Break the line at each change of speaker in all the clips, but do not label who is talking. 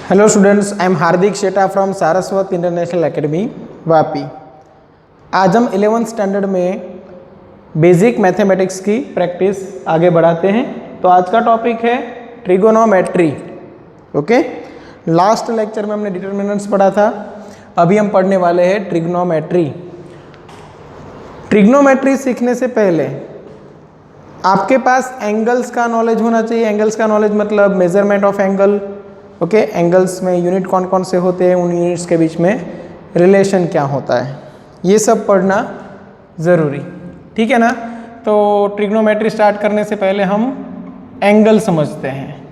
Hello students, I am Hardik Sheta from Saraswat international academy Vapi. आज हम 11th standard में बेसिक मैथमेटिक्स की प्रैक्टिस आगे बढ़ाते हैं। तो आज का टॉपिक है ट्रिगोनोमेट्री। ओके, लास्ट लेक्चर में हमने डिटरमिनेंट्स पढ़ा था, अभी हम पढ़ने वाले हैं ट्रिग्नोमेट्री। ट्रिग्नोमेट्री सीखने से पहले आपके पास एंगल्स का नॉलेज होना चाहिए। एंगल्स का नॉलेज मतलब measurement of angle. Okay, angles में यूनिट कौन कौन से होते हैं, उन यूनिट्स के बीच में रिलेशन क्या होता है, ये सब पढ़ना ज़रूरी, ठीक है ना। तो ट्रिग्नोमेट्री स्टार्ट करने से पहले हम एंगल समझते हैं।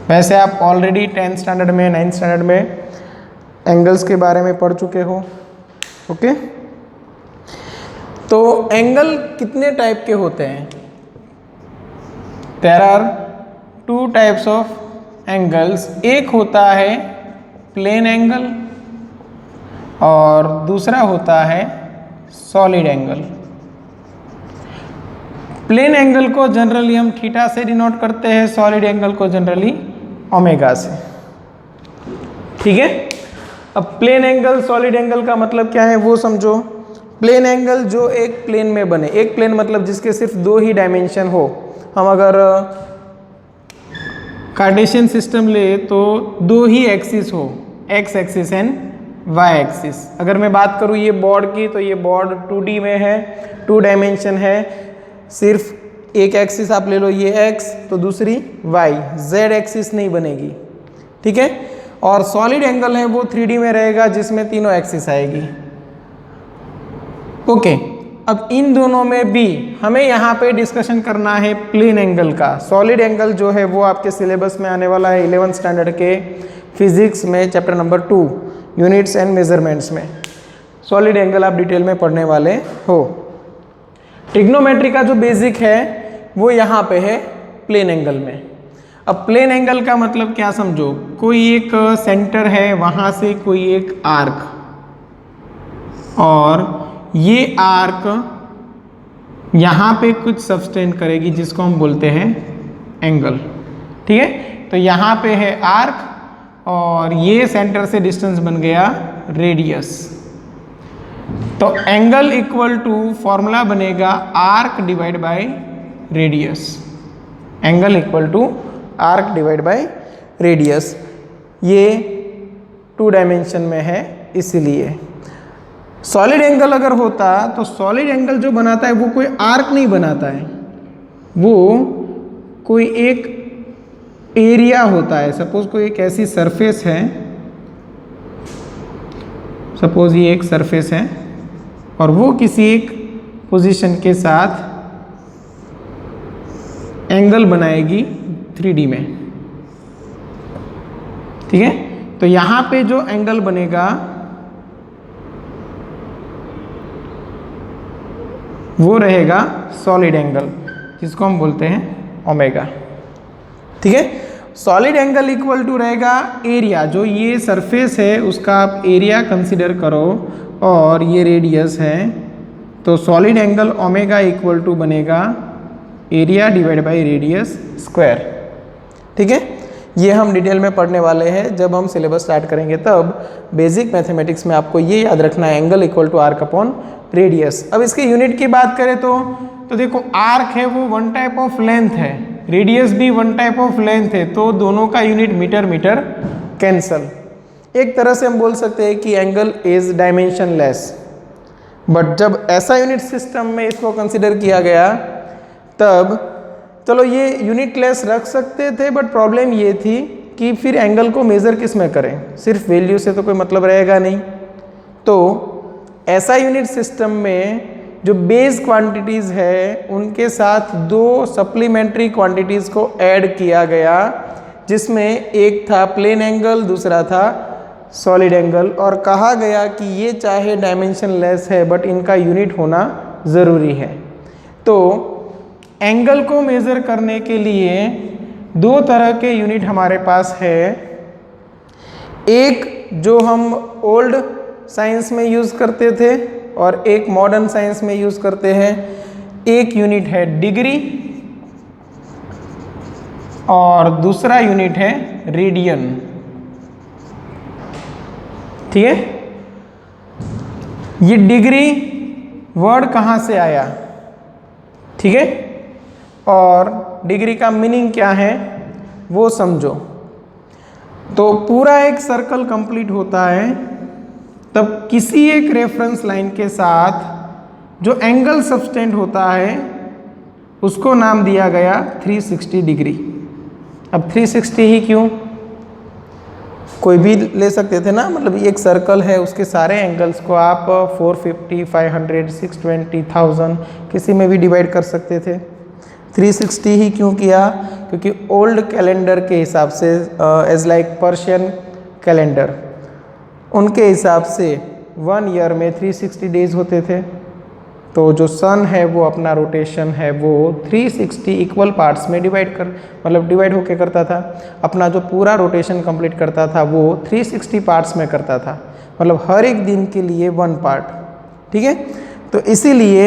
वैसे आप ऑलरेडी 10th स्टैंडर्ड में 9th स्टैंडर्ड में एंगल्स के बारे में पढ़ चुके हो। ओके, तो एंगल कितने टाइप के होते हैं? There are 2 types of angles. एक होता है प्लेन एंगल और दूसरा होता है सॉलिड एंगल। प्लेन एंगल को जनरली हम थीटा से डिनोट करते हैं, सॉलिड एंगल को जनरली ओमेगा से, ठीक है। अब प्लेन एंगल सॉलिड एंगल का मतलब क्या है वो समझो। प्लेन एंगल जो एक प्लेन में बने, एक प्लेन मतलब जिसके सिर्फ 2 ही डायमेंशन हो। हम अगर कार्टेशियन सिस्टम ले तो 2 ही एक्सिस हो, X axis and Y axis. अगर मैं बात करूँ ये बोर्ड की, तो ये बोर्ड 2D में है, 2 डायमेंशन है। सिर्फ एक एक्सिस आप ले लो, ये एक्स, तो दूसरी वाई, जेड एक्सिस नहीं बनेगी, ठीक है। और सॉलिड एंगल है वो 3D में रहेगा, जिसमें तीनों एक्सिस आएगी। ओके, अब इन दोनों में भी हमें यहाँ पे डिस्कशन करना है प्लेन एंगल का। सॉलिड एंगल जो है वो आपके सिलेबस में आने वाला है 11th स्टैंडर्ड के फिजिक्स में, chapter number 2 units and measurements में। सॉलिड एंगल आप डिटेल में पढ़ने वाले हो। ट्रिग्नोमेट्री का जो बेसिक है वो यहाँ पे है प्लेन एंगल में। अब प्लेन एंगल का मतलब क्या समझो, कोई एक सेंटर है, वहाँ से कोई एक आर्क, और ये आर्क यहाँ पे कुछ सब्सटेंड करेगी जिसको हम बोलते हैं एंगल, ठीक है। तो यहाँ पे है आर्क और ये सेंटर से डिस्टेंस बन गया रेडियस। तो एंगल इक्वल टू फॉर्मूला बनेगा arc divide by radius. Angle equal to arc divide by radius. ये 2 डायमेंशन में है इसीलिए। सॉलिड एंगल अगर होता तो सॉलिड एंगल जो बनाता है वो कोई आर्क नहीं बनाता है, वो कोई एक एरिया होता है। सपोज कोई एक ऐसी सरफेस है, सपोज ये एक सरफेस है और वो किसी एक पोजीशन के साथ एंगल बनाएगी 3D में, ठीक है। तो यहाँ पे जो एंगल बनेगा वो रहेगा सॉलिड एंगल, जिसको हम बोलते हैं ओमेगा, ठीक है। सॉलिड एंगल इक्वल टू रहेगा एरिया, जो ये सरफेस है उसका आप एरिया कंसीडर करो और ये रेडियस है, तो solid angle omega equal to बनेगा area divide by radius square, ठीक है। ये हम डिटेल में पढ़ने वाले हैं जब हम सिलेबस स्टार्ट करेंगे। तब बेसिक मैथमेटिक्स में आपको ये याद रखना है, angle equal to arc upon radius. अब इसके यूनिट की बात करें तो देखो आर्क है वो 1 टाइप ऑफ लेंथ है, रेडियस भी 1 टाइप ऑफ लेंथ है, तो दोनों का यूनिट मीटर मीटर कैंसल। एक तरह से हम बोल सकते हैं कि angle is dimension less. But जब ऐसा यूनिट सिस्टम में इसको कंसिडर किया गया तब चलो ये यूनिट लेस रख सकते थे, बट प्रॉब्लम ये थी कि फिर एंगल को मेज़र किस में करें, सिर्फ वैल्यू से तो कोई मतलब रहेगा नहीं। तो ऐसा यूनिट सिस्टम में जो बेस क्वांटिटीज़ है उनके साथ 2 सप्लीमेंट्री क्वांटिटीज़ को ऐड किया गया, जिसमें एक था प्लेन एंगल, दूसरा था सॉलिड एंगल। और कहा गया कि ये चाहे डायमेंशन लेस है बट इनका यूनिट होना ज़रूरी है। तो एंगल को मेज़र करने के लिए 2 तरह के यूनिट हमारे पास है। एक जो हम ओल्ड साइंस में यूज़ करते थे और एक मॉडर्न साइंस में यूज़ करते हैं। एक यूनिट है डिग्री और दूसरा यूनिट है रेडियन। ठीक है, ये डिग्री वर्ड कहाँ से आया, ठीक है, और डिग्री का मीनिंग क्या है वो समझो। तो पूरा एक सर्कल कंप्लीट होता है तब किसी एक रेफरेंस लाइन के साथ जो एंगल सबटेंड होता है उसको नाम दिया गया 360 डिग्री। अब 360 ही क्यों, कोई भी ले सकते थे ना, मतलब एक सर्कल है उसके सारे एंगल्स को आप 450, 500, 620, 1000 किसी में भी डिवाइड कर सकते थे। 360 ही क्यों किया, क्योंकि ओल्ड कैलेंडर के हिसाब से एज लाइक पर्शियन कैलेंडर, उनके हिसाब से 1 ईयर में 360 डेज होते थे। तो जो सन है वो अपना रोटेशन है वो 360 इक्वल पार्ट्स में डिवाइड होके करता था। अपना जो पूरा रोटेशन कंप्लीट करता था वो 360 पार्ट्स में करता था, मतलब हर एक दिन के लिए 1 पार्ट। ठीक है, तो इसीलिए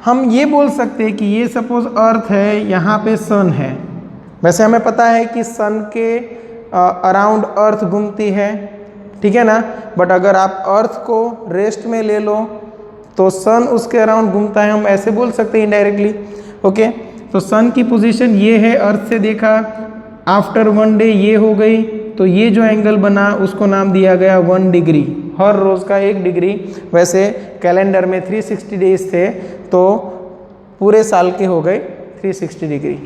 हम ये बोल सकते हैं कि ये सपोज अर्थ है, यहाँ पे सन है। वैसे हमें पता है कि सन के अराउंड अर्थ घूमती है, ठीक है ना, बट अगर आप अर्थ को रेस्ट में ले लो तो सन उसके अराउंड घूमता है, हम ऐसे बोल सकते हैं इनडायरेक्टली। ओके, तो सन की पोजीशन ये है, अर्थ से देखा, आफ्टर 1 डे ये हो गई, तो ये जो एंगल बना उसको नाम दिया गया 1 डिग्री, हर रोज़ का 1 डिग्री। वैसे कैलेंडर में 360 डेज थे तो पूरे साल के हो गए 360 डिग्री,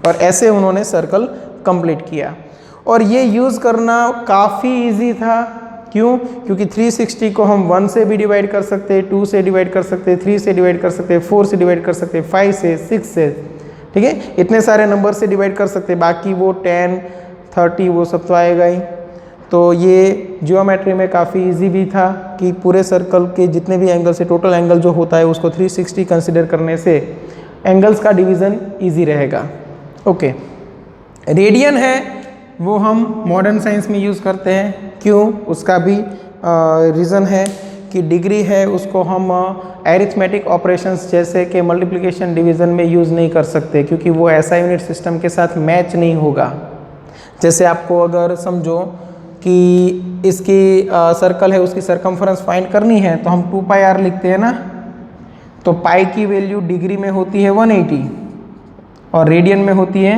और ऐसे उन्होंने सर्कल कंप्लीट किया। और ये यूज़ करना काफ़ी इजी था, क्यों, क्योंकि 360 को हम 1 से भी डिवाइड कर सकते, 2 से डिवाइड कर सकते, 3 से डिवाइड कर सकते, 4 से डिवाइड कर सकते, 5 से, 6 से, ठीक है, इतने सारे नंबर से डिवाइड कर सकते। बाकी वो 10, 30 वो सब तो आएगा ही। तो ये जियोमेट्री में काफ़ी इजी भी था कि पूरे सर्कल के जितने भी एंगल से टोटल एंगल जो होता है उसको 360 कंसिडर करने से एंगल्स का डिवीज़न ईजी रहेगा। ओके, रेडियन है वो हम मॉडर्न साइंस में यूज़ करते हैं, क्यों, उसका भी रीज़न है कि डिग्री है उसको हम एरिथमेटिक ऑपरेशंस जैसे कि मल्टीप्लिकेशन डिवीज़न में यूज़ नहीं कर सकते, क्योंकि वो ऐसा यूनिट सिस्टम के साथ मैच नहीं होगा। जैसे आपको अगर समझो कि इसकी सर्कल है, उसकी सरकमफ्रेंस फाइंड करनी है तो हम 2πr लिखते हैं ना, तो पाई की वैल्यू डिग्री में होती है 180 और रेडियन में होती है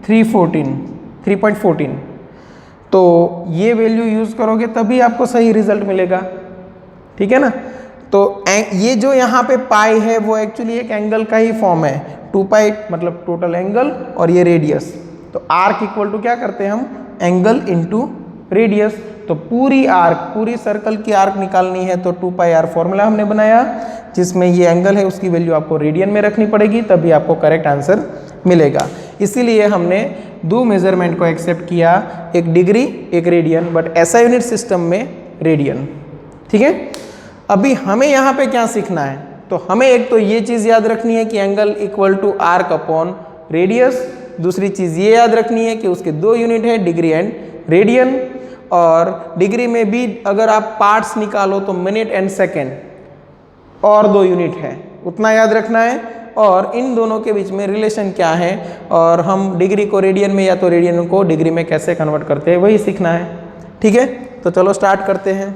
3.14। तो ये वैल्यू यूज़ करोगे तभी आपको सही रिजल्ट मिलेगा, ठीक है ना। तो ये जो यहाँ पे पाई है वो एक्चुअली एक एंगल का ही फॉर्म है, 2π मतलब टोटल एंगल और ये रेडियस। तो आर्क इक्वल टू क्या करते हैं हम, एंगल इंटू रेडियस। तो पूरी आर्क, पूरी सर्कल की आर्क निकालनी है तो 2πr फॉर्मूला हमने बनाया, जिसमें ये एंगल है उसकी वैल्यू आपको रेडियन में रखनी पड़ेगी, तभी आपको करेक्ट आंसर मिलेगा। इसीलिए हमने 2 मेजरमेंट को एक्सेप्ट किया, एक डिग्री एक रेडियन, बट ऐसा यूनिट सिस्टम में रेडियन। ठीक है, अभी हमें यहाँ पे क्या सीखना है, तो हमें एक तो ये चीज़ याद रखनी है कि angle equal to arc upon radius. दूसरी चीज़ ये याद रखनी है कि उसके 2 यूनिट है, डिग्री एंड रेडियन। और डिग्री में भी अगर आप पार्ट्स निकालो तो मिनट एंड सेकेंड और 2 यूनिट है, उतना याद रखना है। और इन दोनों के बीच में रिलेशन क्या है और हम डिग्री को रेडियन में या तो रेडियन को डिग्री में कैसे कन्वर्ट करते हैं वही सीखना है। ठीक है, तो चलो स्टार्ट करते हैं।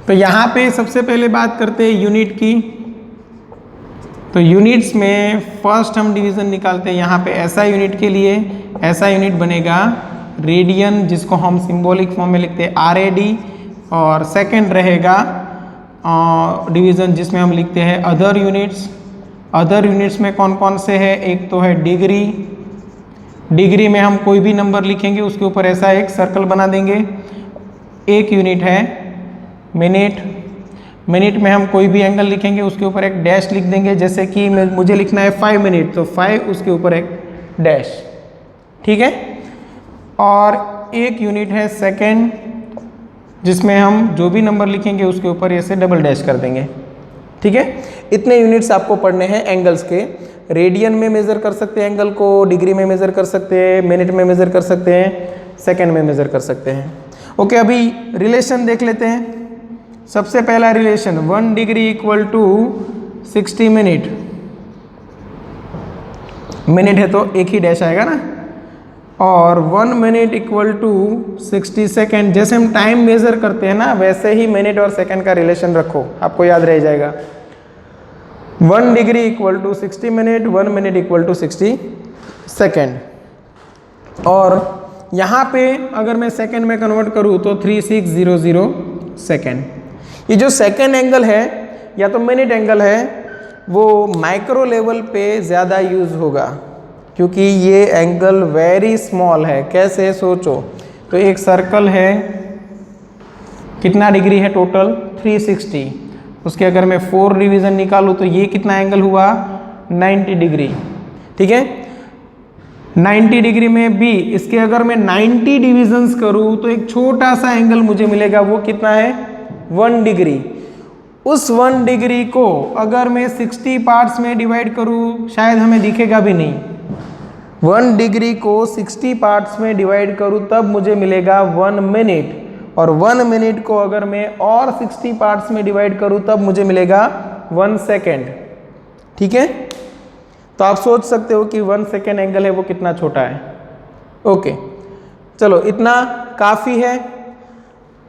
तो यहाँ पे सबसे पहले बात करते हैं यूनिट की। तो यूनिट्स में फर्स्ट हम डिवीज़न निकालते हैं। यहाँ पे ऐसा यूनिट के लिए ऐसा यूनिट बनेगा रेडियन, जिसको हम सिंबॉलिक फॉर्म में लिखते हैं RAD। और सेकंड रहेगा डिवीज़न जिसमें हम लिखते हैं अदर यूनिट्स। अदर यूनिट्स में कौन कौन से हैं, एक तो है डिग्री। डिग्री में हम कोई भी नंबर लिखेंगे उसके ऊपर ऐसा एक सर्कल बना देंगे। एक यूनिट है मिनट। मिनट में हम कोई भी एंगल लिखेंगे उसके ऊपर एक डैश लिख देंगे, जैसे कि मुझे लिखना है 5 मिनट तो 5 उसके ऊपर एक डैश। ठीक है, और एक यूनिट है सेकंड, जिसमें हम जो भी नंबर लिखेंगे उसके ऊपर ऐसे डबल डैश कर देंगे। ठीक है, इतने यूनिट्स आपको पढ़ने हैं एंगल्स के। रेडियन में मेज़र कर सकते हैं एंगल को, डिग्री में मेज़र कर सकते हैं, मिनट में मेज़र कर सकते हैं, सेकंड में मेज़र कर सकते हैं। ओके, अभी रिलेशन देख लेते हैं। सबसे पहला relation 1 degree equal to 60 minute. Minute है तो एक ही डैश आएगा ना, और 1 मिनट इक्वल टू 60 सेकेंड। जैसे हम टाइम मेजर करते हैं ना, वैसे ही मिनट और सेकेंड का रिलेशन रखो, आपको याद रह जाएगा। 1 degree equal to 60 minute, 1 minute equal to 60 second. और यहाँ पे अगर मैं सेकेंड में कन्वर्ट करूँ तो 3600 सेकेंड। ये जो सेकेंड एंगल है या तो मिनट एंगल है, वो माइक्रो लेवल पे ज़्यादा यूज़ होगा, क्योंकि ये एंगल वेरी स्मॉल है। कैसे सोचो, तो एक सर्कल है, कितना डिग्री है टोटल 360, उसके अगर मैं 4 डिवीज़न निकालूँ तो ये कितना एंगल हुआ 90 डिग्री। ठीक है, 90 डिग्री में भी इसके अगर मैं 90 डिविजन्स करूँ तो एक छोटा सा एंगल मुझे मिलेगा, वो कितना है 1 डिग्री। उस 1 डिग्री को अगर मैं 60 पार्ट्स में डिवाइड करूँ शायद हमें दिखेगा भी नहीं। 1 डिग्री को 60 पार्ट्स में डिवाइड करूँ तब मुझे मिलेगा 1 मिनट, और 1 मिनट को अगर मैं और 60 पार्ट्स में डिवाइड करूँ तब मुझे मिलेगा 1 सेकेंड। ठीक है, तो आप सोच सकते हो कि 1 सेकेंड एंगल है वो कितना छोटा है। ओके, चलो इतना काफ़ी है,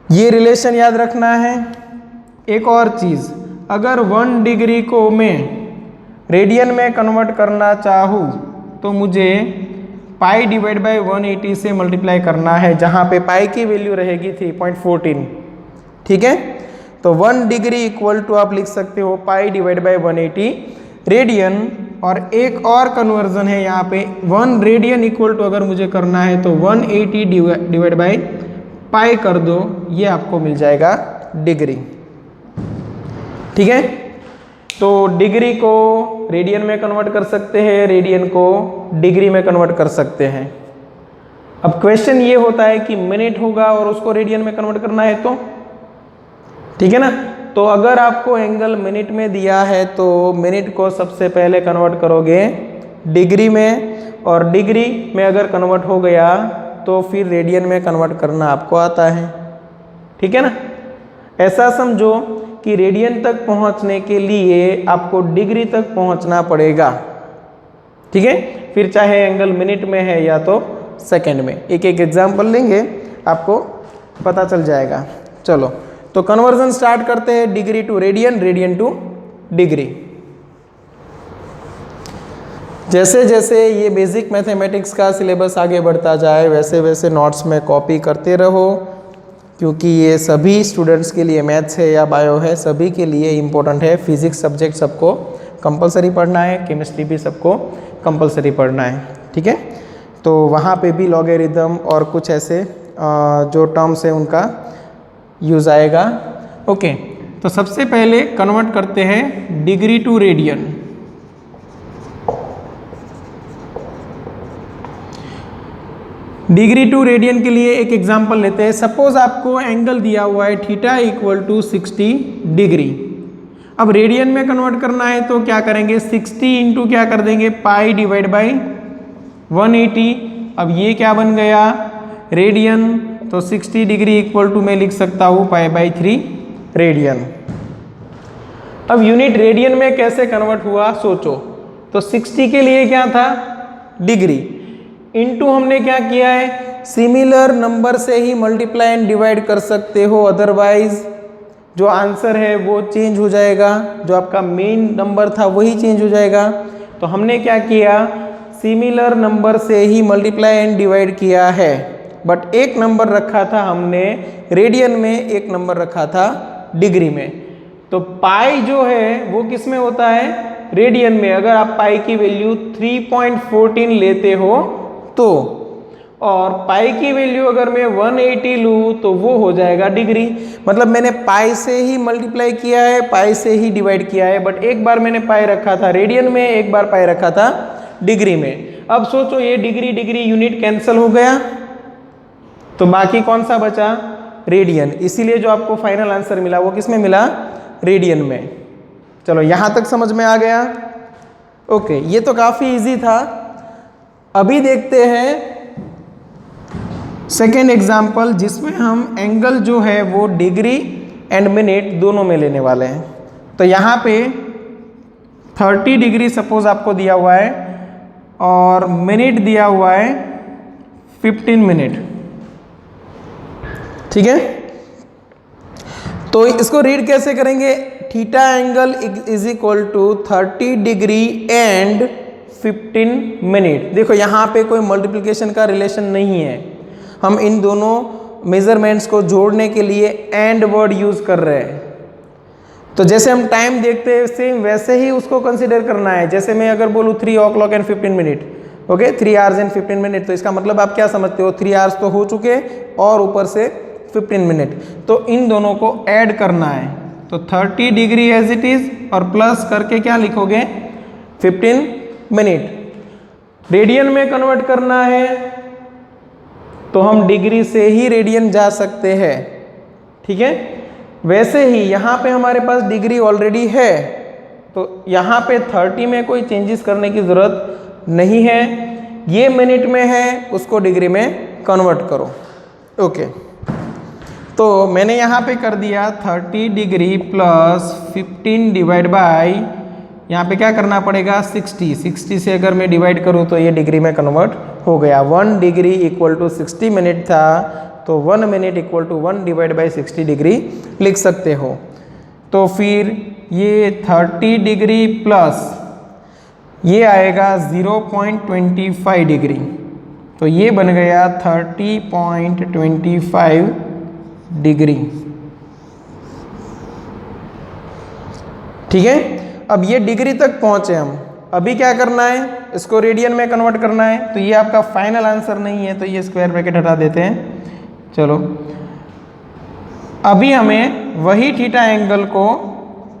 ये रिलेशन याद रखना है। एक और चीज़, अगर 1 डिग्री को मैं रेडियन में कन्वर्ट करना चाहूँ तो मुझे पाई डिवाइड बाई 180 से मल्टीप्लाई करना है, जहाँ पे पाई की वैल्यू रहेगी 3.14। ठीक है, तो 1 डिग्री इक्वल टू आप लिख सकते हो पाई डिवाइड बाई 180 रेडियन। और एक और कन्वर्जन है यहाँ पे, 1 रेडियन इक्वल टू अगर मुझे करना है तो 180 डिवाइड बाई पाई कर दो, ये आपको मिल जाएगा डिग्री। ठीक है, तो डिग्री को रेडियन में कन्वर्ट कर सकते हैं, रेडियन को डिग्री में कन्वर्ट कर सकते हैं। अब क्वेश्चन ये होता है कि मिनट होगा और उसको रेडियन में कन्वर्ट करना है तो ठीक है ना। तो अगर आपको एंगल मिनट में दिया है तो मिनट को सबसे पहले कन्वर्ट करोगे डिग्री में, और डिग्री में अगर कन्वर्ट हो गया तो फिर रेडियन में कन्वर्ट करना आपको आता है। ठीक है ना, ऐसा समझो कि रेडियन तक पहुंचने के लिए आपको डिग्री तक पहुंचना पड़ेगा। ठीक है, फिर चाहे एंगल मिनट में है या तो सेकंड में। एक एक एग्जांपल लेंगे, आपको पता चल जाएगा। चलो, तो कन्वर्जन स्टार्ट करते हैं, degree to radian, radian to degree. जैसे जैसे ये बेसिक मैथमेटिक्स का सिलेबस आगे बढ़ता जाए वैसे वैसे नोट्स में कॉपी करते रहो, क्योंकि ये सभी स्टूडेंट्स के लिए, मैथ्स है या बायो है, सभी के लिए इम्पोर्टेंट है। फिजिक्स सब्जेक्ट सबको कंपलसरी पढ़ना है, केमिस्ट्री भी सबको कंपलसरी पढ़ना है। ठीक है, तो वहाँ पे भी लॉगरिथम और कुछ ऐसे जो टर्म्स हैं उनका यूज़ आएगा। ओके, तो सबसे पहले कन्वर्ट करते हैं degree to radian. Degree to radian के लिए एक एग्जांपल लेते हैं। सपोज आपको एंगल दिया हुआ है थीटा इक्वल टू 60 डिग्री। अब रेडियन में कन्वर्ट करना है तो क्या करेंगे, 60 इंटू क्या कर देंगे पाई डिवाइड बाई 180। अब ये क्या बन गया रेडियन, तो 60 डिग्री इक्वल टू मैं लिख सकता हूँ पाई बाई 3 रेडियन। अब यूनिट रेडियन में कैसे कन्वर्ट हुआ सोचो, तो 60 के लिए क्या था डिग्री, इनटू हमने क्या किया है सिमिलर नंबर से ही मल्टीप्लाई एंड डिवाइड कर सकते हो, अदरवाइज जो आंसर है वो चेंज हो जाएगा, जो आपका मेन नंबर था वही चेंज हो जाएगा। तो हमने क्या किया, सिमिलर नंबर से ही मल्टीप्लाई एंड डिवाइड किया है, बट एक नंबर रखा था हमने रेडियन में, एक नंबर रखा था डिग्री में। तो पाई जो है वो किस में होता है रेडियन में। अगर आप पाई की वैल्यू 3.14 लेते हो तो, और पाई की वैल्यू अगर मैं 180 लूँ तो वो हो जाएगा डिग्री। मतलब मैंने पाई से ही मल्टीप्लाई किया है, पाई से ही डिवाइड किया है, बट एक बार मैंने पाई रखा था रेडियन में, एक बार पाई रखा था डिग्री में। अब सोचो ये डिग्री डिग्री यूनिट कैंसिल हो गया, तो बाकी कौन सा बचा रेडियन। इसीलिए जो आपको फाइनल आंसर मिला वो किस में मिला रेडियन में। चलो यहाँ तक समझ में आ गया। ओके, ये तो काफ़ी इजी था। अभी देखते हैं सेकेंड एग्जाम्पल जिसमें हम एंगल जो है वो डिग्री एंड मिनट दोनों में लेने वाले हैं। तो यहाँ पे 30 डिग्री सपोज आपको दिया हुआ है और मिनट दिया हुआ है 15 मिनट, ठीक है। तो इसको रीड कैसे करेंगे, theta angle is equal to 30 degree and 15 minute. देखो यहाँ पे कोई मल्टीप्लिकेशन का रिलेशन नहीं है, हम इन दोनों मेजरमेंट्स को जोड़ने के लिए एंड वर्ड यूज कर रहे हैं। तो जैसे हम टाइम देखते हैं सेम वैसे ही उसको कंसीडर करना है। जैसे मैं अगर बोलूँ 3 o'clock and 15 minute, okay 3 hours and 15 minute, तो इसका मतलब आप क्या समझते हो, 3 hours तो हो चुके और ऊपर से 15 मिनट, तो इन दोनों को ऐड करना है। तो 30 डिग्री एज इट इज और प्लस करके क्या लिखोगे 15 मिनट। रेडियन में कन्वर्ट करना है तो हम डिग्री से ही रेडियन जा सकते हैं, ठीक है। वैसे ही यहाँ पे हमारे पास डिग्री ऑलरेडी है, तो यहाँ पे 30 में कोई चेंजेस करने की ज़रूरत नहीं है। ये मिनट में है, उसको डिग्री में कन्वर्ट करो, ओके। तो मैंने यहाँ पे कर दिया 30 डिग्री प्लस 15 डिवाइड बाई, यहाँ पे क्या करना पड़ेगा 60 से अगर मैं डिवाइड करूँ तो ये डिग्री में कन्वर्ट हो गया। 1 डिग्री इक्वल टू 60 मिनट था, तो 1 minute equal to 1 divide by 60 degree लिख सकते हो। तो फिर ये 30 डिग्री प्लस ये आएगा 0.25 डिग्री, तो ये बन गया 30.25 डिग्री, ठीक है। अब ये डिग्री तक पहुंचे हम, अभी क्या करना है, इसको रेडियन में कन्वर्ट करना है। तो ये आपका फाइनल आंसर नहीं है, तो ये स्क्वायर ब्रैकेट हटा देते हैं। चलो अभी हमें वही थीटा एंगल को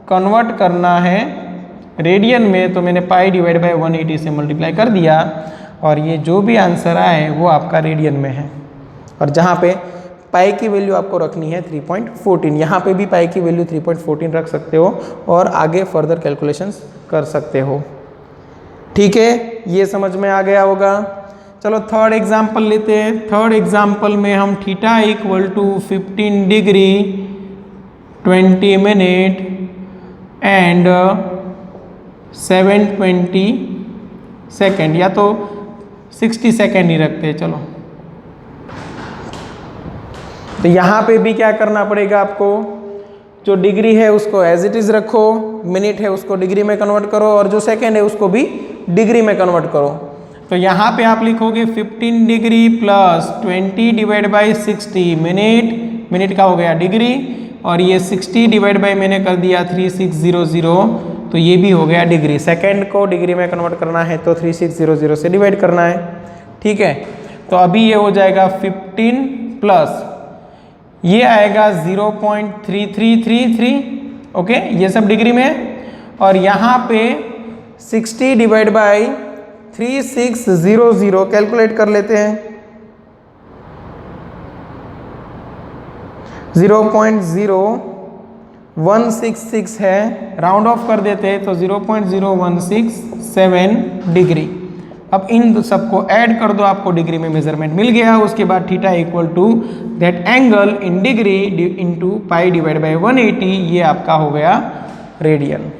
कन्वर्ट करना है रेडियन में, तो मैंने पाई डिवाइड बाय 180 से मल्टीप्लाई कर दिया और ये जो भी आंसर आए वो आपका रेडियन में है। और जहाँ पे पाई की वैल्यू आपको रखनी है 3.14, यहाँ पे भी पाई की वैल्यू 3.14 रख सकते हो और आगे फर्दर कैलकुलेशंस कर सकते हो, ठीक है। ये समझ में आ गया होगा। चलो थर्ड एग्जाम्पल लेते हैं। थर्ड एग्जाम्पल में हम theta equal to 15 degree 20 minute and 720 second, या तो 60 सेकेंड ही रखते हैं। चलो तो यहाँ पे भी क्या करना पड़ेगा आपको, जो डिग्री है उसको एज इट इज रखो, मिनट है उसको डिग्री में कन्वर्ट करो और जो सेकेंड है उसको भी डिग्री में कन्वर्ट करो। तो यहाँ पे आप लिखोगे 15 degree plus 20 divide by 60 minute, minute का हो गया डिग्री, और ये 60 डिवाइड बाई मैंने कर दिया 3600, तो ये भी हो गया डिग्री। सेकेंड को डिग्री में कन्वर्ट करना है तो 3600 से डिवाइड करना है, ठीक है। तो अभी ये हो जाएगा 15 प्लस ये आएगा 0.3333, ओके, ये सब डिग्री में। और यहाँ पे 60 डिवाइड बाई 3600 कैलकुलेट कर लेते हैं, 0.0166 है, राउंड ऑफ कर देते हैं तो 0.0167 डिग्री। अब इन सबको ऐड कर दो, आपको डिग्री में मेजरमेंट मिल गया। उसके बाद theta equal to that angle in degree into pi divide by 180, ये आपका हो गया रेडियन।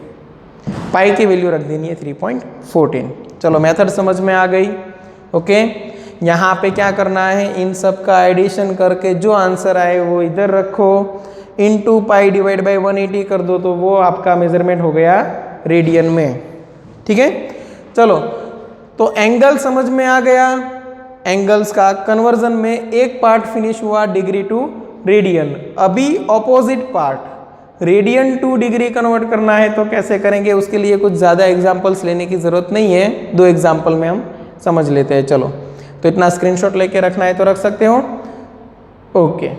पाई की वैल्यू रख देनी है 3.14। चलो मेथड समझ में आ गई, ओके। यहाँ पे क्या करना है, इन सब का एडिशन करके जो आंसर आए वो इधर रखो, इंटू पाई डिवाइड बाई 180 कर दो, तो वो आपका मेजरमेंट हो गया रेडियन में, ठीक है। चलो तो एंगल समझ में आ गया। एंगल्स का कन्वर्जन में एक पार्ट फिनिश हुआ डिग्री टू रेडियन। अभी opposite part radian to degree convert करना है, तो कैसे करेंगे, उसके लिए कुछ ज़्यादा एग्जाम्पल्स लेने की ज़रूरत नहीं है, 2 एग्जाम्पल में हम समझ लेते हैं। चलो तो इतना स्क्रीनशॉट लेके रखना है तो रख सकते हो, ओके।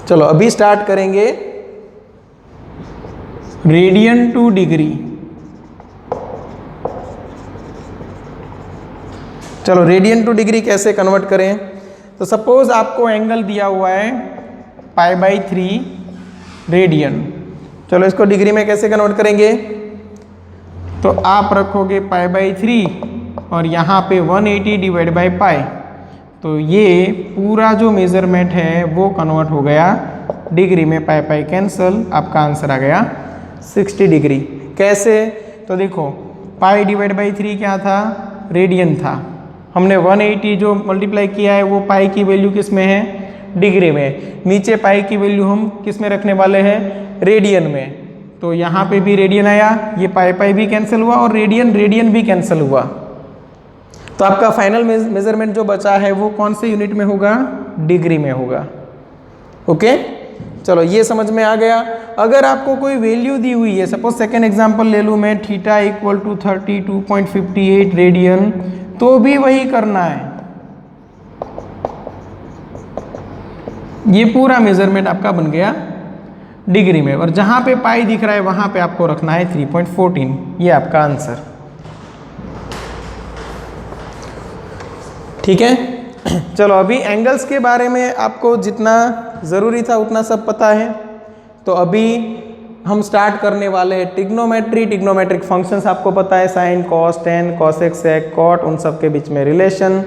चलो अभी स्टार्ट करेंगे रेडियन टू डिग्री। चलो रेडियन टू डिग्री कैसे कन्वर्ट करें। तो सपोज आपको एंगल दिया हुआ है π/3 रेडियन। चलो इसको डिग्री में कैसे कन्वर्ट करेंगे, तो आप रखोगे π/3 और यहाँ पे 180 डिवाइड बाई पाई, तो तो ये पूरा जो मेज़रमेंट है वो कन्वर्ट हो गया डिग्री में, पाई पाई कैंसल, आपका आंसर आ गया 60 डिग्री। कैसे? तो देखो पाई डिवाइड बाई 3 क्या था? रेडियन था। हमने 180 जो मल्टीप्लाई किया है वो पाई की वैल्यू किस में है? डिग्री में। नीचे पाई की वैल्यू हम किस में रखने वाले हैं? रेडियन में। तो यहाँ पे भी रेडियन आया, ये पाई पाई भी कैंसिल हुआ और रेडियन रेडियन भी कैंसिल हुआ। तो आपका फाइनल मेजरमेंट जो बचा है वो कौन से यूनिट में होगा? डिग्री में होगा। ओके, चलो ये समझ में आ गया। अगर आपको कोई वैल्यू दी हुई है, सपोज सेकेंड एग्जांपल ले लूँ मैं, थीटा इक्वल टू 32.58 रेडियन, तो भी वही करना है। ये पूरा मेजरमेंट आपका बन गया डिग्री में, और जहां पे पाई दिख रहा है वहां पे आपको रखना है 3.14। ये आपका आंसर। ठीक है, चलो अभी एंगल्स के बारे में आपको जितना ज़रूरी था उतना सब पता है। तो अभी हम स्टार्ट करने वाले हैं ट्रिग्नोमेट्री। ट्रिग्नोमेट्रिक फंक्शंस आपको पता है, साइन, कॉस, टेन, कॉसेक, सेक, कॉट, उन सब के बीच में रिलेशन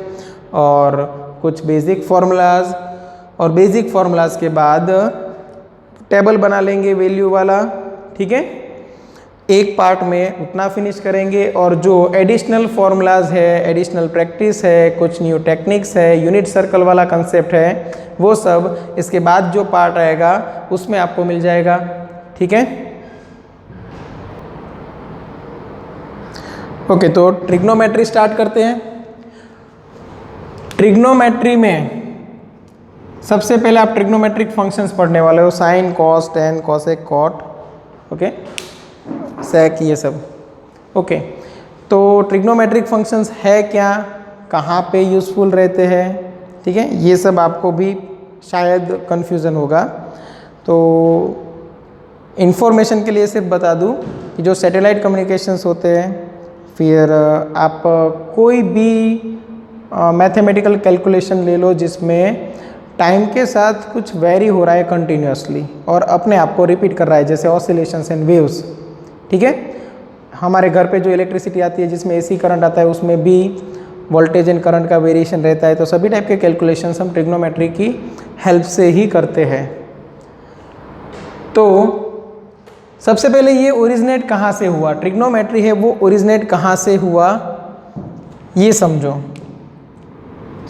और कुछ बेसिक फार्मूलाज। और बेसिक फार्मूलाज के बाद टेबल बना लेंगे वैल्यू वाला। ठीक है, एक पार्ट में उतना फिनिश करेंगे, और जो एडिशनल फार्मूलाज है, एडिशनल प्रैक्टिस है, कुछ न्यू टेक्निक्स है, यूनिट सर्कल वाला कंसेप्ट है, वो सब इसके बाद जो पार्ट आएगा उसमें आपको मिल जाएगा। ठीक है, ओके, तो ट्रिग्नोमेट्री स्टार्ट करते हैं। ट्रिग्नोमेट्री में सबसे पहले आप ट्रिग्नोमेट्रिक फंक्शंस पढ़ने वाले हो, sine, cos, tan, cosec, cot, okay, sec, ये सब। ओके, तो ट्रिग्नोमेट्रिक फंक्शंस है क्या, कहाँ पे यूज़फुल रहते हैं, ठीक है, ये सब आपको भी शायद कन्फ्यूज़न होगा। तो इन्फॉर्मेशन के लिए सिर्फ बता दूँ कि जो सैटेलाइट कम्युनिकेशंस होते हैं, फिर आप कोई भी मैथमेटिकल कैलकुलेशन ले लो जिसमें टाइम के साथ कुछ वेरी हो रहा है कंटिन्यूसली और अपने आप को रिपीट कर रहा है, जैसे ऑसिलेशंस एंड वेव्स। ठीक है, हमारे घर पे जो इलेक्ट्रिसिटी आती है, जिसमें एसी करंट आता है, उसमें भी वोल्टेज एंड करंट का वेरिएशन रहता है। तो सभी टाइप के कैलकुलेशंस हम ट्रिग्नोमेट्री की हेल्प से ही करते हैं। तो सबसे पहले ये ओरिजिनेट कहाँ से हुआ, ट्रिग्नोमेट्री है वो ओरिजिनेट कहाँ से हुआ ये समझो।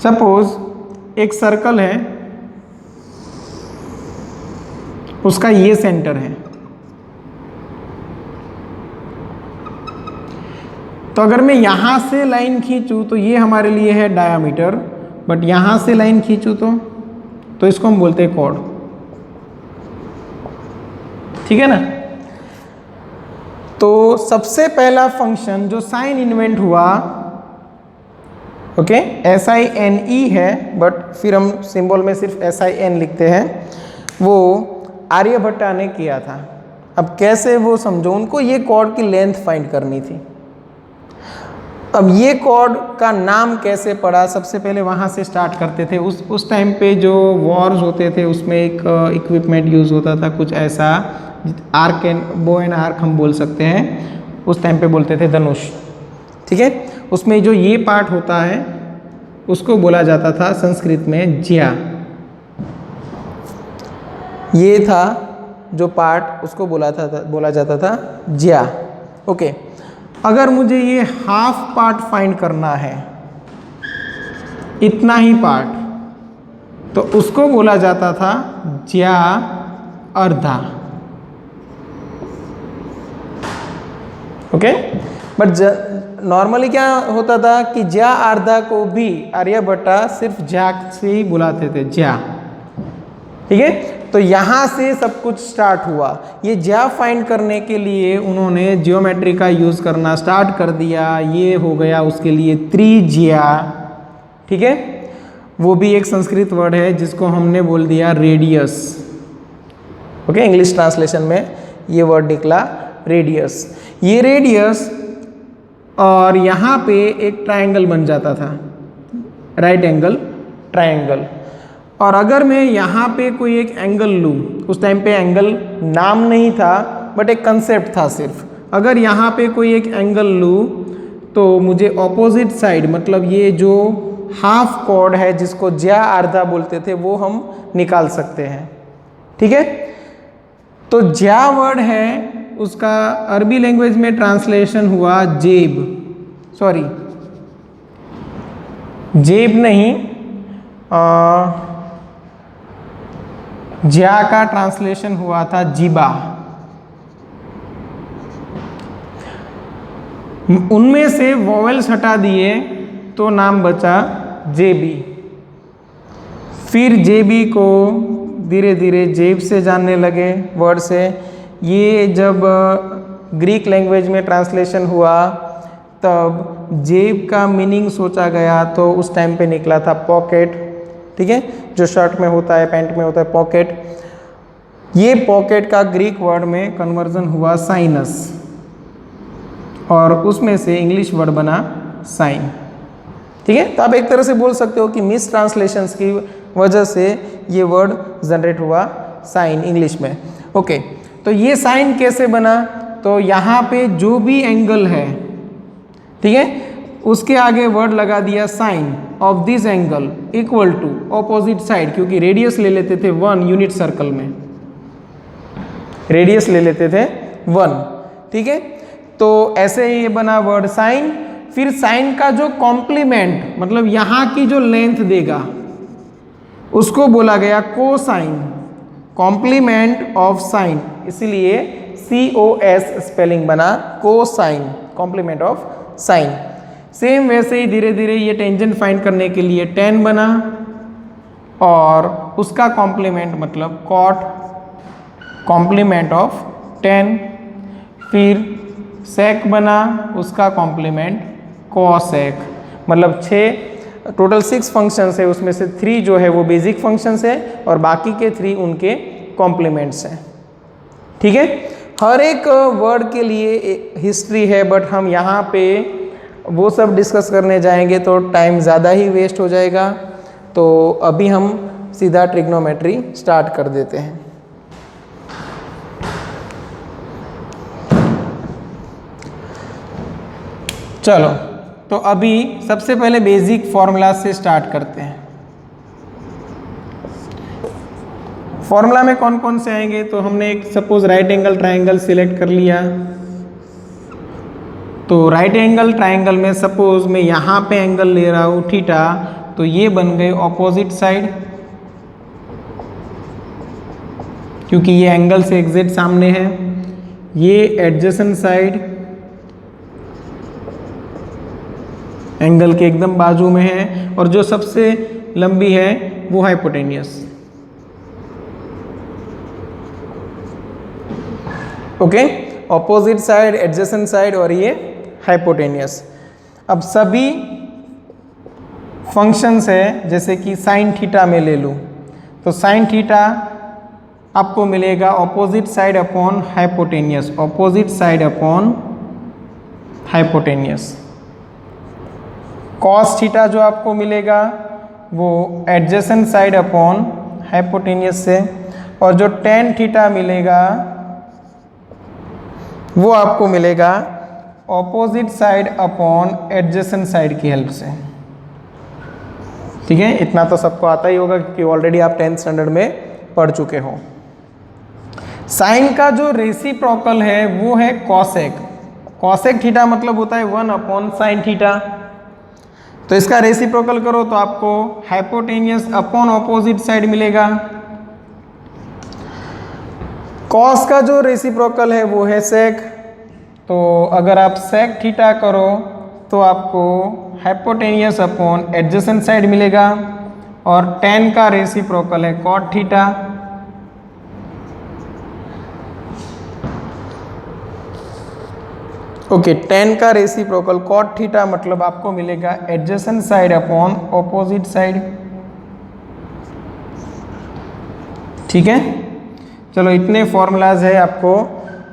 सपोज एक सर्कल है, उसका ये सेंटर है, तो अगर मैं यहां से लाइन खींचूं तो ये हमारे लिए है डायामीटर, बट यहां से लाइन खींचूं तो इसको हम बोलते हैं कॉर्ड। ठीक है ना। तो सबसे पहला फंक्शन जो साइन इन्वेंट हुआ, ओके, SINE है, बट फिर हम सिंबल में सिर्फ SIN लिखते हैं, वो आर्यभट्टा ने किया था। अब कैसे वो समझो, उनको ये कॉर्ड की लेंथ फाइंड करनी थी। अब ये कॉर्ड का नाम कैसे पड़ा, सबसे पहले वहाँ से स्टार्ट करते थे। उस टाइम पे जो वॉर्स होते थे उसमें एक इक्विपमेंट यूज़ होता था, कुछ ऐसा, arc and bow and arc हम बोल सकते हैं, उस टाइम पे बोलते थे धनुष। ठीक है, उसमें जो ये पार्ट होता है उसको बोला जाता था संस्कृत में ज्या। ये था जो पार्ट, उसको बोला जाता था ज्या। ओके, अगर मुझे ये हाफ पार्ट फाइंड करना है, इतना ही पार्ट, तो उसको बोला जाता था ज्या अर्धा। ओके, बट नॉर्मली क्या होता था कि ज्या अर्धा को भी आर्यभट्टा सिर्फ ज्या से ही बुलाते थे, ज्या। ठीक है, तो यहाँ से सब कुछ स्टार्ट हुआ। ये ज्या फाइंड करने के लिए उन्होंने जियोमेट्री का यूज़ करना स्टार्ट कर दिया। ये हो गया उसके लिए त्रिज्या। ठीक है, वो भी एक संस्कृत वर्ड है जिसको हमने बोल दिया रेडियस। ओके, इंग्लिश ट्रांसलेशन में ये वर्ड निकला रेडियस। ये रेडियस, और यहाँ पे एक ट्रायंगल बन जाता था, राइट एंगल ट्रायंगल। और अगर मैं यहाँ पे कोई एक एंगल लूँ, उस टाइम पे एंगल नाम नहीं था बट एक कंसेप्ट था सिर्फ। अगर यहाँ पे कोई एक एंगल लूँ तो मुझे ऑपोजिट साइड, मतलब ये जो हाफ कॉर्ड है जिसको ज्या आर्धा बोलते थे वो हम निकाल सकते हैं। ठीक है, तो ज्या वर्ड है उसका अरबी लैंग्वेज में ट्रांसलेशन हुआ जेब, सॉरी जेब नहीं, ज्या का ट्रांसलेशन हुआ था जीबा। उनमें से वॉवेल्स हटा दिए तो नाम बचा जेबी। फिर जेबी को धीरे धीरे जेब से जानने लगे वर्ड से। ये जब ग्रीक लैंग्वेज में ट्रांसलेशन हुआ तब जेब का मीनिंग सोचा गया तो उस टाइम पे निकला था पॉकेट। ठीक है, जो शर्ट में होता है, पैंट में होता है पॉकेट। ये पॉकेट का ग्रीक वर्ड में कन्वर्जन हुआ साइनस और उसमें से इंग्लिश वर्ड बना साइन। ठीक है, तो आप एक तरह से बोल सकते हो कि मिस ट्रांसलेशंस की वजह से ये वर्ड जनरेट हुआ साइन इंग्लिश में। ओके, तो ये साइन कैसे बना? तो यहाँ पे जो भी एंगल है, ठीक है, उसके आगे वर्ड लगा दिया sine of this angle equal to opposite side, क्योंकि रेडियस ले लेते थे 1 यूनिट सर्कल में, रेडियस ले लेते थे 1। ठीक है, तो ऐसे ही ये बना वर्ड साइन। फिर साइन का जो कॉम्प्लीमेंट मतलब यहाँ की जो लेंथ देगा उसको बोला गया कोसाइन, कॉम्प्लीमेंट ऑफ साइन, इसीलिए COS स्पेलिंग बना cosine, complement of sine. Same वैसे ही धीरे धीरे ये टेंजेंट फाइंड करने के लिए tan बना और उसका कॉम्प्लीमेंट मतलब कॉट, कॉम्प्लीमेंट ऑफ tan। फिर सेक बना, उसका कॉम्प्लीमेंट कॉसेक। मतलब 6 टोटल 6 फंक्शंस है, उसमें से 3 जो है वो बेसिक फंक्शंस है और बाकी के 3 उनके कॉम्प्लीमेंट्स हैं। ठीक है, हर एक वर्ड के लिए हिस्ट्री है, बट हम यहाँ पे वो सब डिस्कस करने जाएंगे तो टाइम ज़्यादा ही वेस्ट हो जाएगा। तो अभी हम सीधा ट्रिग्नोमेट्री स्टार्ट कर देते हैं। चलो, तो अभी सबसे पहले बेसिक फॉर्मूला से स्टार्ट करते हैं। फॉर्मूला में कौन कौन से आएंगे? तो हमने एक suppose right angle triangle select कर लिया। तो राइट एंगल ट्रायंगल में सपोज मैं यहाँ पे एंगल ले रहा हूँ थीटा, तो ये बन गए ऑपोजिट साइड, क्योंकि ये एंगल से एग्जैक्ट सामने है। ये एडजेसेंट साइड एंगल के एकदम बाजू में है और जो सबसे लंबी है वो hypotenuse. Okay, opposite side, adjacent side और ये हाइपोटेनियस। अब सभी फंक्शंस है, जैसे कि साइन थीटा में ले लूँ तो साइन थीटा आपको मिलेगा opposite side upon hypotenuse, opposite side upon hypotenuse. Cos theta जो आपको मिलेगा वो एडजेसेंट साइड अपॉन हाइपोटेनियस से, और जो टेन थीटा मिलेगा वो आपको मिलेगा opposite side upon adjacent side की हेल्प से। ठीक है, इतना तो सबको आता ही होगा क्योंकि ऑलरेडी आप 10th स्टैंडर्ड में पढ़ चुके हो। साइन का जो रेसिप्रोकल है वो है कॉसेक। कॉसेक थीटा मतलब होता है 1 अपॉन साइन थीटा। तो इसका रेसिप्रोकल करो तो आपको हाइपोटेनियस अपॉन ऑपोजिट साइड मिलेगा। कॉस का जो रेसिप्रोकल है वो है सेक। तो अगर आप सेक थीटा करो तो आपको हाइपोटेनियस अपॉन एडजेसेंट साइड मिलेगा, और टेन का रेसिप्रोकल है कॉट थीटा। ओके, टेन का रेसिप्रोकल कॉट थीटा मतलब आपको मिलेगा adjacent side upon opposite side. ठीक है, चलो इतने फॉर्मूलाज है आपको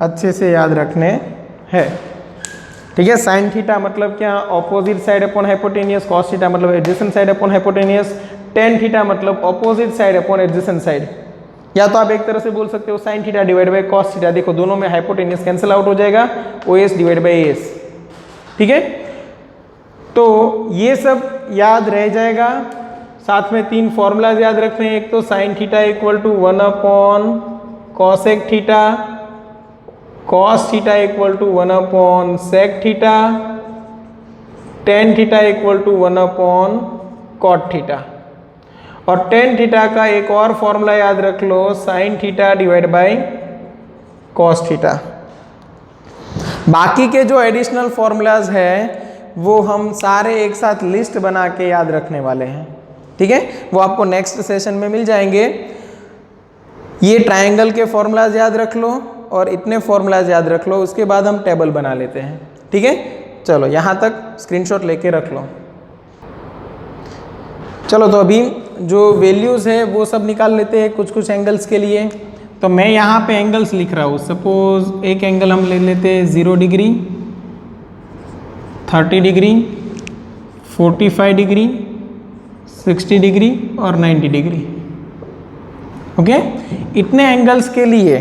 अच्छे से याद रखने हैं। ठीक है, साइन थीटा मतलब क्या? Opposite side upon hypotenuse. Cos theta मतलब adjacent side upon hypotenuse. Tan theta मतलब opposite side upon adjacent side. या तो आप एक तरह से बोल सकते हो sine theta divide by cos theta. देखो दोनों में हाइपोटेनियस कैंसिल आउट हो जाएगा, OS डिवाइड बाय AS। ठीक है, तो ये सब याद रह जाएगा। साथ में 3 फॉर्मूलाज याद रखने हैं। एक तो sine theta equal to 1 upon cosec theta, cos theta equal to 1 upon sec theta, tan theta equal to 1 upon cot theta. और टेन थीटा का एक और फॉर्मूला याद रख लो, sine theta divide by cos theta. बाकी के जो एडिशनल फॉर्मूलाज हैं वो हम सारे एक साथ लिस्ट बना के याद रखने वाले हैं, ठीक है। वो आपको नेक्स्ट सेशन में मिल जाएंगे। ये ट्रायंगल के फॉर्मूलाज याद रख लो और इतने फॉर्मूलाज याद रख लो, उसके बाद हम टेबल बना लेते हैं, ठीक है। चलो यहाँ तक स्क्रीनशॉट लेके रख लो। चलो तो अभी जो वैल्यूज़ है वो सब निकाल लेते हैं कुछ कुछ एंगल्स के लिए। तो मैं यहाँ पे एंगल्स लिख रहा हूँ। सपोज एक एंगल हम ले लेते हैं 0 डिग्री, 30 डिग्री, 45 डिग्री, 60 डिग्री और 90 डिग्री। ओके, इतने एंगल्स के लिए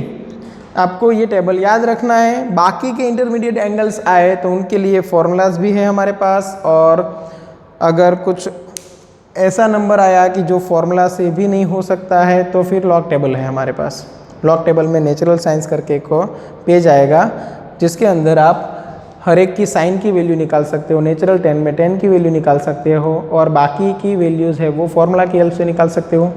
आपको ये टेबल याद रखना है। बाकी के इंटरमीडिएट एंगल्स आए तो उनके लिए फॉर्मूलाज भी है हमारे पास। और अगर कुछ ऐसा नंबर आया कि जो फॉर्मूला से भी नहीं हो सकता है तो फिर लॉग टेबल है हमारे पास। लॉग टेबल में नेचुरल साइंस करके को पेज आएगा जिसके अंदर आप हर एक की साइन की वैल्यू निकाल सकते हो। नेचुरल 10 में 10 की वैल्यू निकाल सकते हो और बाकी की वैल्यूज़ है वो फॉर्मूला की हेल्प से निकाल सकते हो।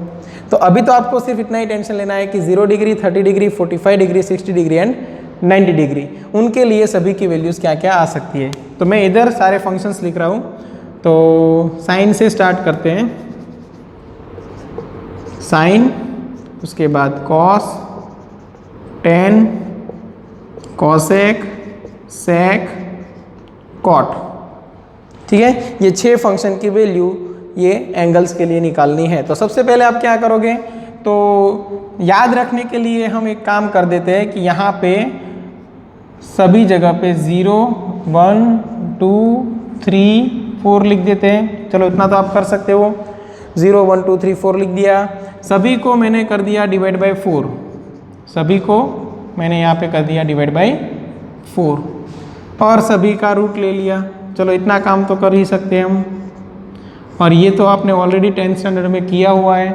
तो अभी तो आपको सिर्फ इतना ही टेंशन लेना है कि 0 degree, 30 degree, 45 degree, 60 degree and 90 degree, उनके लिए सभी की वैल्यूज़ क्या क्या आ सकती है। तो मैं इधर सारे फंक्शंस लिख रहा हूँ। तो साइन से स्टार्ट करते हैं। साइन, उसके बाद कॉस, टेन, कॉसेक, सेक, कॉट, ठीक है। ये 6 फंक्शन की वैल्यू ये एंगल्स के लिए निकालनी है। तो सबसे पहले आप क्या करोगे, तो याद रखने के लिए हम एक काम कर देते हैं कि यहाँ पे सभी जगह पे 0, 1, 2, 3, 4 लिख देते हैं। चलो इतना तो आप कर सकते हो। 0, 1, 2, 3, 4 लिख दिया। सभी को मैंने कर दिया डिवाइड बाय 4। सभी को मैंने यहाँ पे कर दिया डिवाइड बाय 4 और सभी का रूट ले लिया। चलो इतना काम तो कर ही सकते हैं हम। और ये तो आपने ऑलरेडी 10th स्टैंडर्ड में किया हुआ है।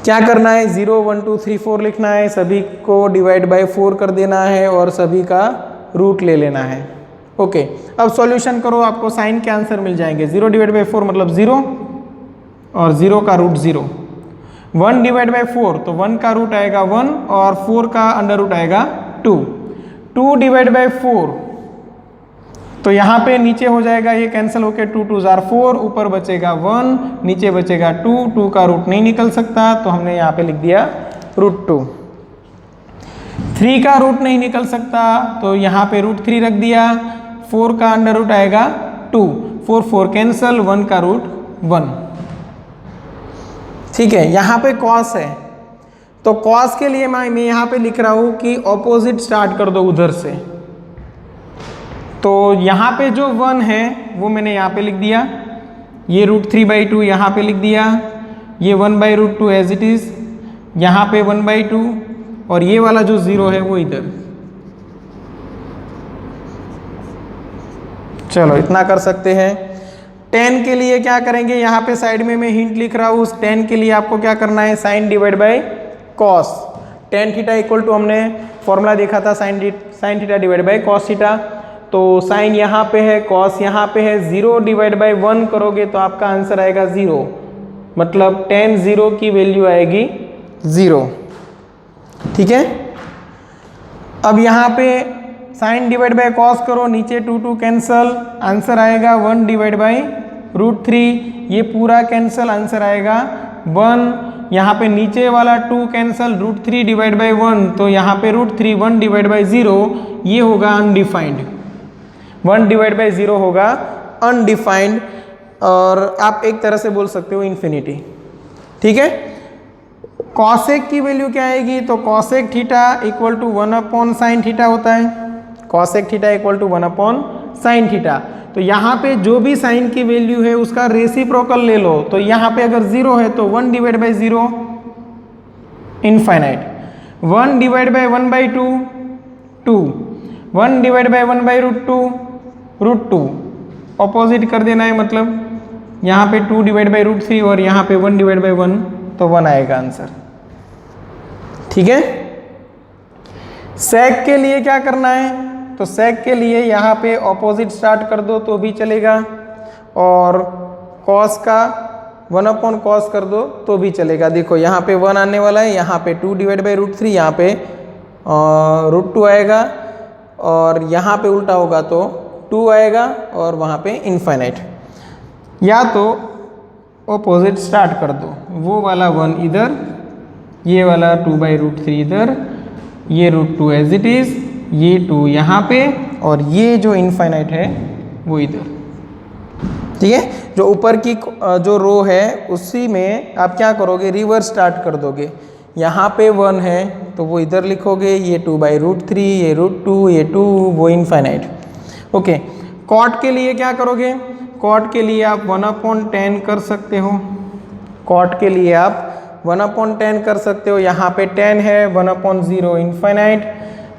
क्या करना है, 0, 1, 2, 3, 4 लिखना है, सभी को डिवाइड बाय 4 कर देना है और सभी का रूट ले लेना है। ओके, अब सॉल्यूशन करो, आपको साइन के आंसर मिल जाएंगे। 0 डिवाइड बाय 4 मतलब 0 और 0 का रूट 0। 1 डिवाइड बाय 4 तो 1 का रूट आएगा 1 और 4 का अंडर रूट आएगा 2। 2 डिवाइड बाय 4 तो यहाँ पे नीचे हो जाएगा, ये कैंसिल होके 2 2 जार 4, ऊपर बचेगा 1, नीचे बचेगा 2। 2 का रूट नहीं निकल सकता तो हमने यहाँ पे लिख दिया रूट 2। 3 का रूट नहीं निकल सकता तो यहाँ पे रूट 3 रख दिया। 4 का अंडर रूट आएगा 2, 4 4 कैंसिल, 1 का रूट 1। ठीक है, यहाँ पे कॉस है तो कॉस के लिए मैं यहाँ पे लिख रहा हूँ कि ऑपोजिट स्टार्ट कर दो उधर से। तो यहाँ पे जो 1 है वो मैंने यहाँ पे लिख दिया, ये √3/2 यहाँ पे लिख दिया, ये 1/√2 एज इट इज़, यहाँ पे 1/2 और ये वाला जो 0 है वो इधर। चलो इतना कर सकते हैं। 10 के लिए क्या करेंगे, यहाँ पे साइड में मैं हिंट लिख रहा हूँ। उस 10 के लिए आपको क्या करना है, sine divide by cos. Tan theta equal to हमने फॉर्मूला देखा था sine theta divide by cos theta. तो साइन यहाँ पे है, कॉस यहाँ पे है। 0 डिवाइड बाय 1 करोगे तो आपका आंसर आएगा 0, मतलब tan 0 की वैल्यू आएगी 0। ठीक है, अब यहाँ पे साइन डिवाइड बाय कॉस करो, नीचे 2 2 कैंसल, आंसर आएगा 1 डिवाइड बाय √3, ये पूरा कैंसल, आंसर आएगा 1। यहाँ पे नीचे वाला 2 कैंसल, √3 डिवाइड बाय 1 तो यहाँ पे √3, 1 डिवाइड बाय 0 ये होगा अनडिफाइंड, 1 डिवाइड बाय 0 होगा अनडिफाइंड, और आप एक तरह से बोल सकते हो इन्फिनिटी। ठीक है, कॉसेक की वैल्यू क्या आएगी, तो cosec theta equal to 1/sin theta होता है। Cosec theta equal to 1/sin theta. तो यहाँ पे जो भी साइन की वैल्यू है उसका रेसिप्रोकल ले लो। तो यहाँ पे अगर 0 है तो 1 divide by 0 infinite, 1 divide by 1/2 2, 1 divide by 1/√2 √2, opposite कर देना है, मतलब यहाँ पे 2 डिवाइड बाई रूट 3 और यहाँ पे 1 डिवाइड बाई 1, तो 1 आएगा आंसर। ठीक है। सेक के लिए क्या करना है, तो सेक के लिए यहाँ पे ऑपोजिट स्टार्ट कर दो तो भी चलेगा, और कॉस का 1 अपॉन कॉस कर दो तो भी चलेगा। देखो यहाँ पे 1 आने वाला है, यहाँ पे 2 डिवाइड बाई रूट 3, यहाँ पे रूट 2 आएगा, और यहाँ पे उल्टा होगा तो 2 आएगा, और वहाँ पे इनफाइनाइट। या तो ऑपोजिट स्टार्ट कर दो, वो वाला 1 इधर, ये वाला 2 बाई रूट 3 इधर, ये रूट 2 एज इट इज़, ये 2 यहाँ पे, और ये जो इनफाइनाइट है वो इधर। ठीक है। जो ऊपर की जो रो है उसी में आप क्या करोगे, रिवर्स स्टार्ट कर दोगे। यहाँ पे 1 है तो वो इधर लिखोगे, ये 2 बाई रूट 3, ये रूट 2, ये 2, वो इनफाइनाइट। ओके। कॉट के लिए क्या करोगे, कॉट के लिए आप 1/10 कर सकते हो, कॉट के लिए आप 1/10 कर सकते हो। यहाँ पे 10 है, 1/0 इनफाइनाइट,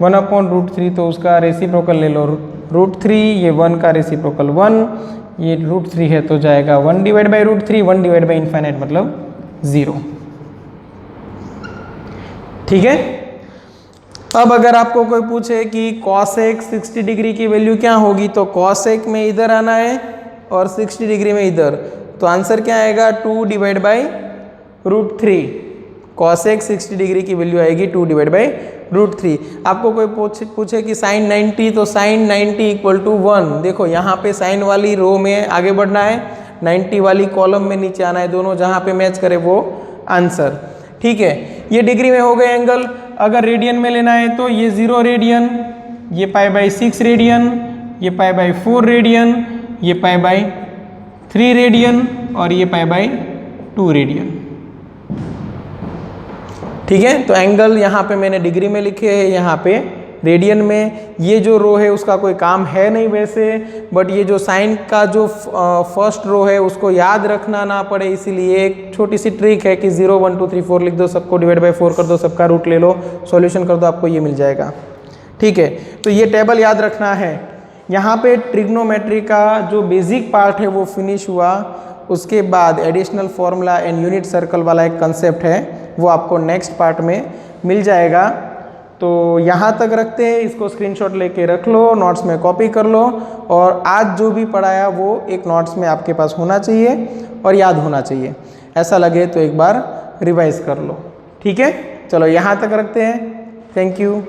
1/√3 तो उसका रेसिप्रोकल ले लो रूट 3, ये 1 का रेसिप्रोकल 1, ये रूट 3 है तो जाएगा 1 divide by root 3, 1 divide by infinite मतलब 0। ठीक है। अब अगर आपको कोई पूछे कि कॉसेक 60 डिग्री की वैल्यू क्या होगी, तो कॉसेक में इधर आना है और 60 डिग्री में इधर, तो आंसर क्या आएगा 2 divide by root 3। Cosec 60 degree की वैल्यू आएगी 2 डिवाइड बाई रूट 3। आपको कोई पूछे कि साइन 90, तो साइन 90 इक्वल टू 1। देखो यहाँ पे साइन वाली रो में आगे बढ़ना है, 90 वाली कॉलम में नीचे आना है, दोनों जहाँ पे मैच करे वो आंसर। ठीक है। ये डिग्री में हो गए एंगल। अगर रेडियन में लेना है तो ये 0 रेडियन, ये π/6 रेडियन, ये π/4 रेडियन, ये π/3 रेडियन, और ये π/2 रेडियन। ठीक है। तो एंगल यहाँ पे मैंने डिग्री में लिखे हैं, यहाँ पे रेडियन में। ये जो रो है उसका कोई काम है नहीं वैसे, बट ये जो साइन का जो फर्स्ट रो है उसको याद रखना ना पड़े, इसीलिए एक छोटी सी ट्रिक है कि 0 1 2 3 4 लिख दो, सबको डिवाइड बाई 4 कर दो, सबका रूट ले लो, सॉल्यूशन कर दो, आपको ये मिल जाएगा। ठीक है। तो ये टेबल याद रखना है। यहाँ पे ट्रिग्नोमेट्री का जो बेसिक पार्ट है वो फिनिश हुआ। उसके बाद additional formula and unit circle वाला एक कंसेप्ट है, वो आपको नेक्स्ट पार्ट में मिल जाएगा। तो यहाँ तक रखते हैं, इसको स्क्रीनशॉट लेके रख लो, नोट्स में कॉपी कर लो, और आज जो भी पढ़ाया वो एक नोट्स में आपके पास होना चाहिए और याद होना चाहिए। ऐसा लगे तो एक बार रिवाइज कर लो। ठीक है। चलो यहाँ तक रखते हैं। Thank you.